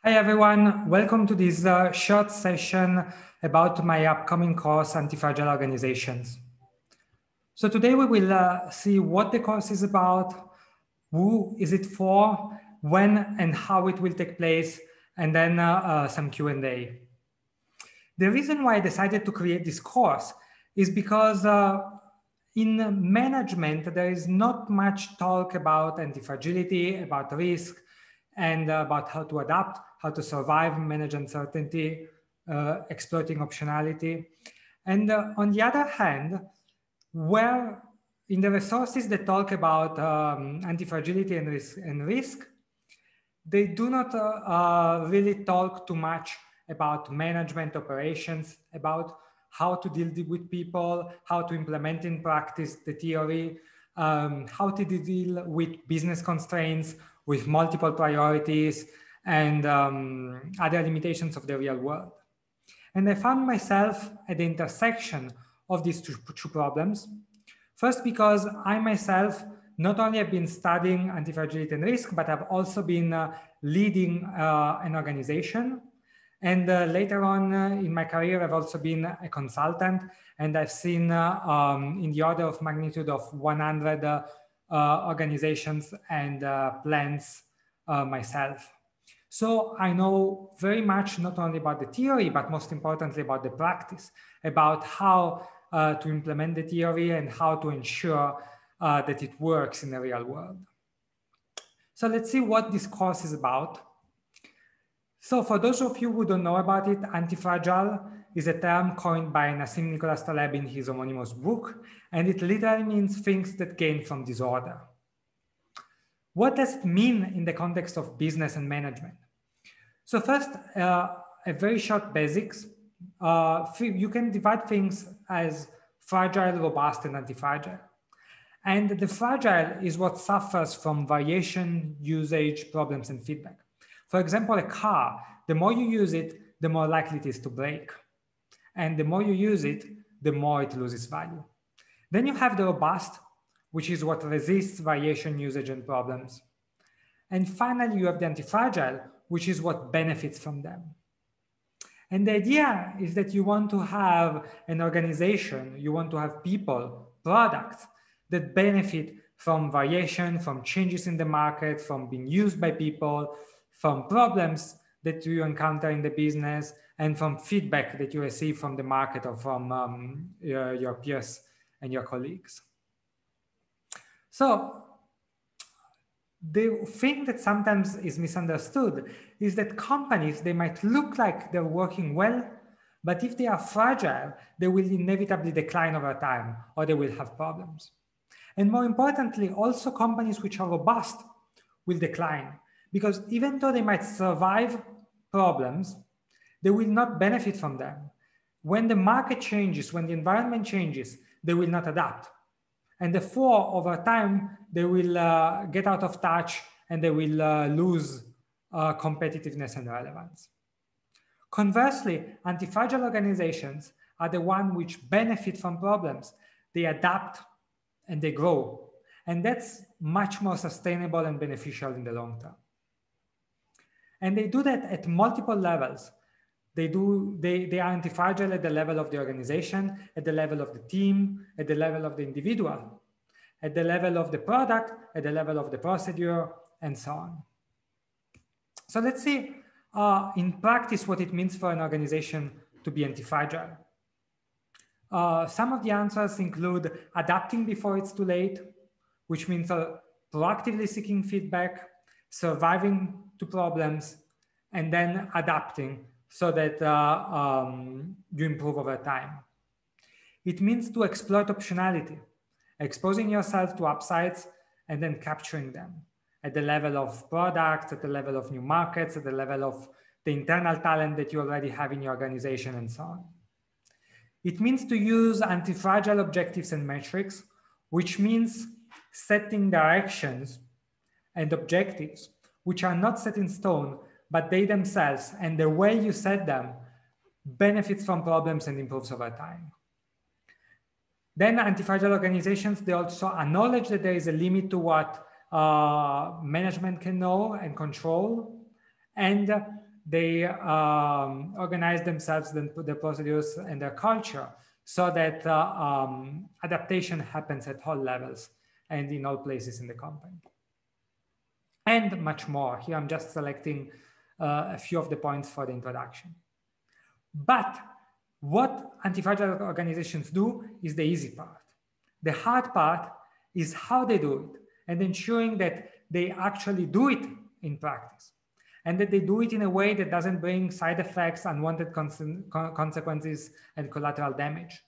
Hi everyone, welcome to this short session about my upcoming course, Antifragile Organizations. So today we will see what the course is about, who is it for, when and how it will take place, and then some Q&A. The reason why I decided to create this course is because in management, there is not much talk about anti-fragility, about risk, and about how to adapt, how to survive, manage uncertainty, exploiting optionality. And on the other hand, where in the resources that talk about anti-fragility and risk, they do not really talk too much about management operations, about how to deal with people, how to implement in practice the theory, how to deal with business constraints, with multiple priorities, and other limitations of the real world. And I found myself at the intersection of these two problems. First, because I myself not only have been studying anti-fragility and risk, but I've also been leading an organization. And later on in my career, I've also been a consultant, and I've seen in the order of magnitude of 100 organizations and plans myself. So I know very much not only about the theory, but most importantly about the practice, about how to implement the theory and how to ensure that it works in the real world. So let's see what this course is about. So for those of you who don't know about it, antifragile is a term coined by Nassim Nicholas Taleb in his homonymous book, and it literally means things that gain from disorder. What does it mean in the context of business and management? So first, a very short basics. You can divide things as fragile, robust, and antifragile. And the fragile is what suffers from variation, usage, problems, and feedback. For example, a car, the more you use it, the more likely it is to break. And the more you use it, the more it loses value. Then you have the robust, which is what resists variation, usage, and problems. And finally, you have the antifragile, which is what benefits from them. And the idea is that you want to have an organization, you want to have people, products that benefit from variation, from changes in the market, from being used by people, from problems that you encounter in the business, and from feedback that you receive from the market or from your peers and your colleagues. So the thing that sometimes is misunderstood is that companies, they might look like they're working well, but if they are fragile, they will inevitably decline over time, or they will have problems. And more importantly, also companies which are robust will decline, because even though they might survive problems, they will not benefit from them. When the market changes, when the environment changes, they will not adapt. And therefore, over time, they will get out of touch and they will lose competitiveness and relevance. Conversely, antifragile organizations are the ones which benefit from problems. They adapt and they grow. And that's much more sustainable and beneficial in the long term. And they do that at multiple levels. They are antifragile at the level of the organization, at the level of the team, at the level of the individual, at the level of the product, at the level of the procedure, and so on. So let's see in practice what it means for an organization to be antifragile. Some of the answers include adapting before it's too late, which means proactively seeking feedback, surviving to problems, and then adapting so that you improve over time. It means to exploit optionality, exposing yourself to upsides and then capturing them at the level of products, at the level of new markets, at the level of the internal talent that you already have in your organization, and so on. It means to use antifragile objectives and metrics, which means setting directions and objectives which are not set in stone, but they themselves and the way you set them benefits from problems and improves over time. Then antifragile organizations, they also acknowledge that there is a limit to what management can know and control. And they organize themselves, the procedures and their culture so that adaptation happens at all levels and in all places in the company. And much more. Here I'm just selecting a few of the points for the introduction. But what anti-fragile organizations do is the easy part. The hard part is how they do it and ensuring that they actually do it in practice and that they do it in a way that doesn't bring side effects, unwanted consequences, and collateral damage.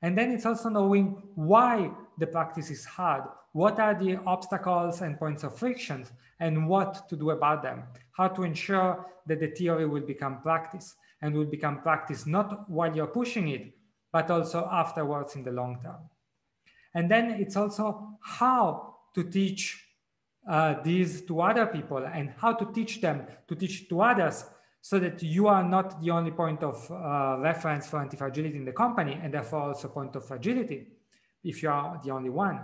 And then it's also knowing why the practice is hard. What are the obstacles and points of frictions and what to do about them? How to ensure that the theory will become practice and will become practice not while you're pushing it, but also afterwards in the long term. And then it's also how to teach these to other people and how to teach them to teach to others so that you are not the only point of reference for anti-fragility in the company and therefore also point of fragility if you are the only one,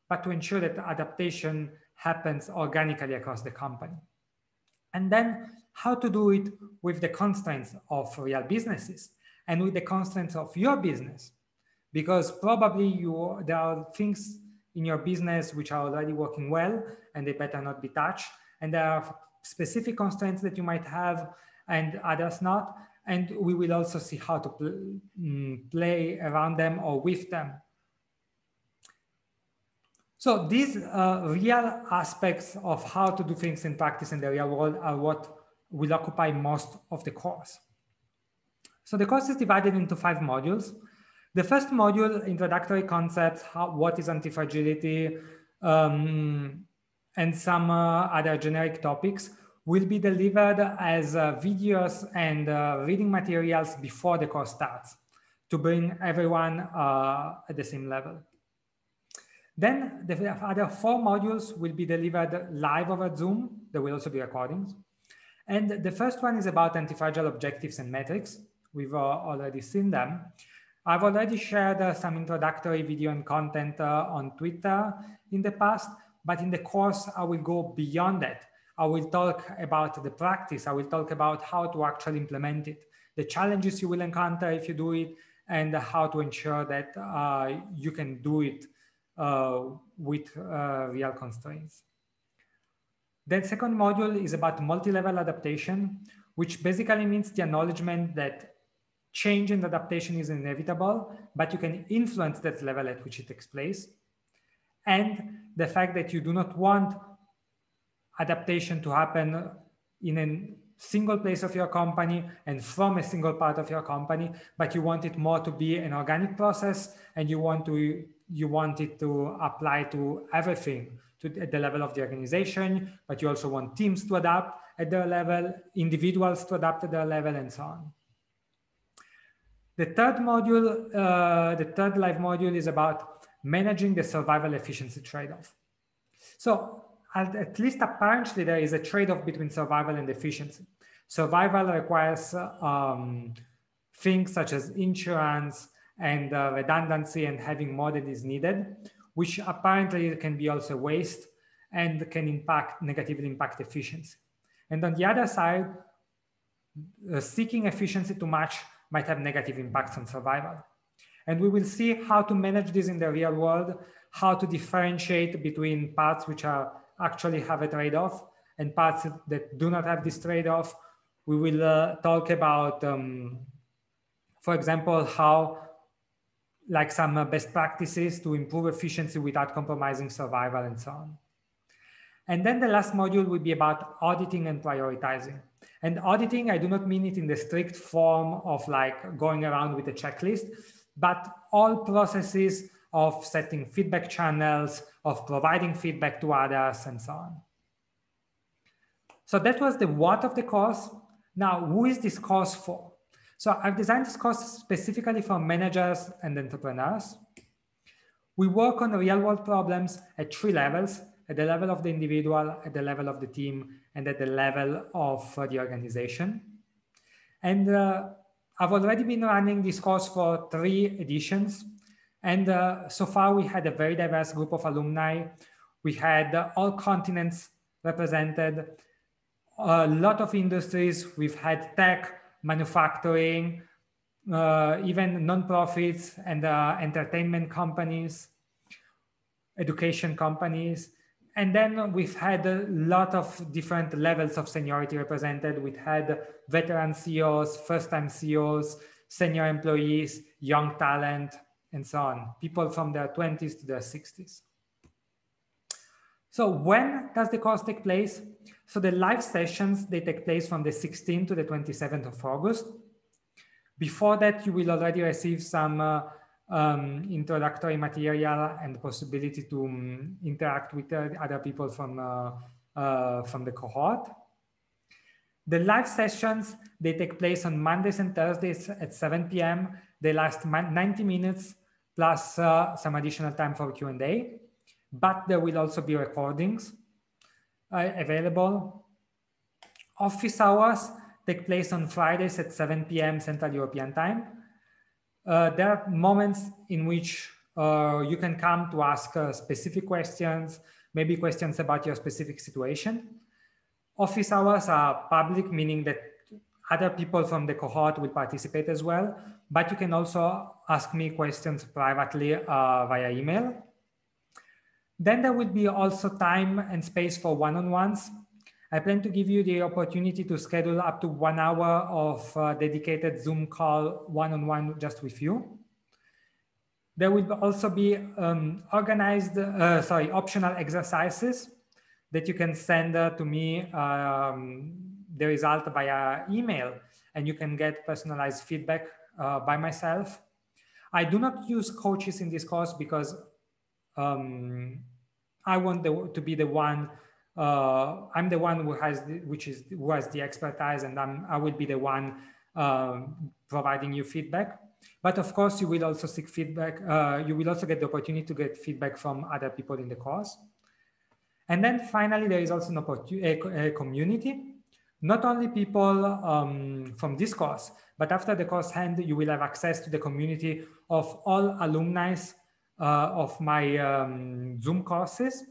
but to ensure that adaptation happens organically across the company. And then how to do it with the constraints of real businesses and with the constraints of your business, because probably there are things in your business which are already working well and they better not be touched. And there are specific constraints that you might have and others not. And we will also see how to play around them or with them. So these real aspects of how to do things in practice in the real world are what will occupy most of the course. So the course is divided into 5 modules. The first module, introductory concepts, what is anti-fragility, and some other generic topics will be delivered as videos and reading materials before the course starts to bring everyone at the same level. Then the other 4 modules will be delivered live over Zoom. There will also be recordings. And the first one is about anti-fragile objectives and metrics. We've already seen them. I've already shared some introductory video and content on Twitter in the past, but in the course, I will go beyond that. I will talk about the practice. I will talk about how to actually implement it, the challenges you will encounter if you do it, and how to ensure that you can do it with real constraints. The second module is about multi-level adaptation, which basically means the acknowledgement that change and adaptation is inevitable, but you can influence that level at which it takes place. And the fact that you do not want adaptation to happen in a single place of your company and from a single part of your company, but you want it more to be an organic process and you want it to apply to everything at the level of the organization, but you also want teams to adapt at their level, individuals to adapt at their level, and so on. The third module, the third live module is about managing the survival efficiency trade-off. So at least apparently there is a trade-off between survival and efficiency. Survival requires things such as insurance and redundancy and having more than is needed, which apparently can be also waste and can negatively impact efficiency. And on the other side, seeking efficiency too much might have negative impacts on survival. And we will see how to manage this in the real world, how to differentiate between parts which actually have a trade-off and parts that do not have this trade-off. We will talk about, for example, how like some best practices to improve efficiency without compromising survival and so on. And then the last module will be about auditing and prioritizing. And auditing, I do not mean it in the strict form of like going around with a checklist, but all processes of setting feedback channels, of providing feedback to others, and so on. So that was the what of the course. Now, who is this course for? So I've designed this course specifically for managers and entrepreneurs. We work on real world problems at 3 levels: at the level of the individual, at the level of the team, and at the level of the organization. And I've already been running this course for 3 editions. And so far we had a very diverse group of alumni. We had all continents represented, a lot of industries. We've had tech, manufacturing, even non-profits and entertainment companies, education companies. And then we've had a lot of different levels of seniority represented. We've had veteran CEOs, first-time CEOs, senior employees, young talent, and so on. People from their 20s to their 60s. So when does the course take place? So the live sessions, they take place from the 16th to the 27th of August. Before that, you will already receive some introductory material and possibility to interact with other people from the cohort. The live sessions, they take place on Mondays and Thursdays at 7 p.m. They last 90 minutes plus some additional time for Q&A, but there will also be recordings available. Office hours take place on Fridays at 7 p.m. Central European Time. There are moments in which you can come to ask specific questions, maybe questions about your specific situation. Office hours are public, meaning that other people from the cohort will participate as well, but you can also ask me questions privately via email. Then there will be also time and space for one-on-ones. I plan to give you the opportunity to schedule up to 1 hour of dedicated Zoom call one-on-one just with you. There will also be optional exercises that you can send to me the result via email, and you can get personalized feedback by myself. I do not use coaches in this course because I want to be the one. I'm the one who has the expertise, and I will be the one providing you feedback. But of course, you will also seek feedback. You will also get the opportunity to get feedback from other people in the course. And then finally, there is also a community. Not only people from this course, but after the course ends, you will have access to the community of all alumni of my Zoom courses.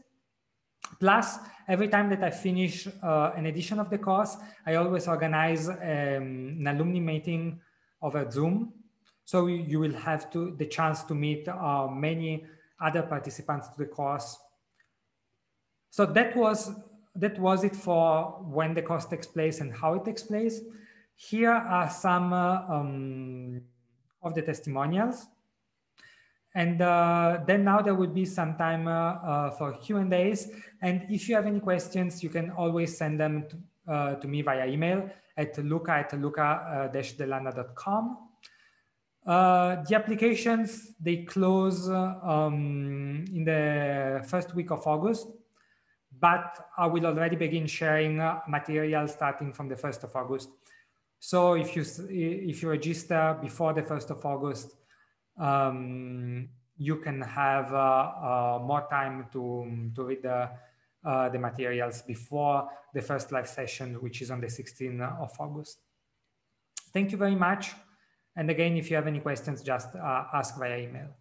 Plus, every time that I finish an edition of the course, I always organize an alumni meeting over Zoom. So you will have the chance to meet many other participants to the course. So that was it for when the course takes place and how it takes place. Here are some of the testimonials. And then now there will be some time for Q&As. And if you have any questions, you can always send them to me via email at luca@luca-delana.com. The applications, they close in the first week of August, but I will already begin sharing material starting from the 1st of August. So if you register before the 1st of August, you can have more time to read the materials before the first live session, which is on the 16th of August. Thank you very much. And again, if you have any questions, just ask via email.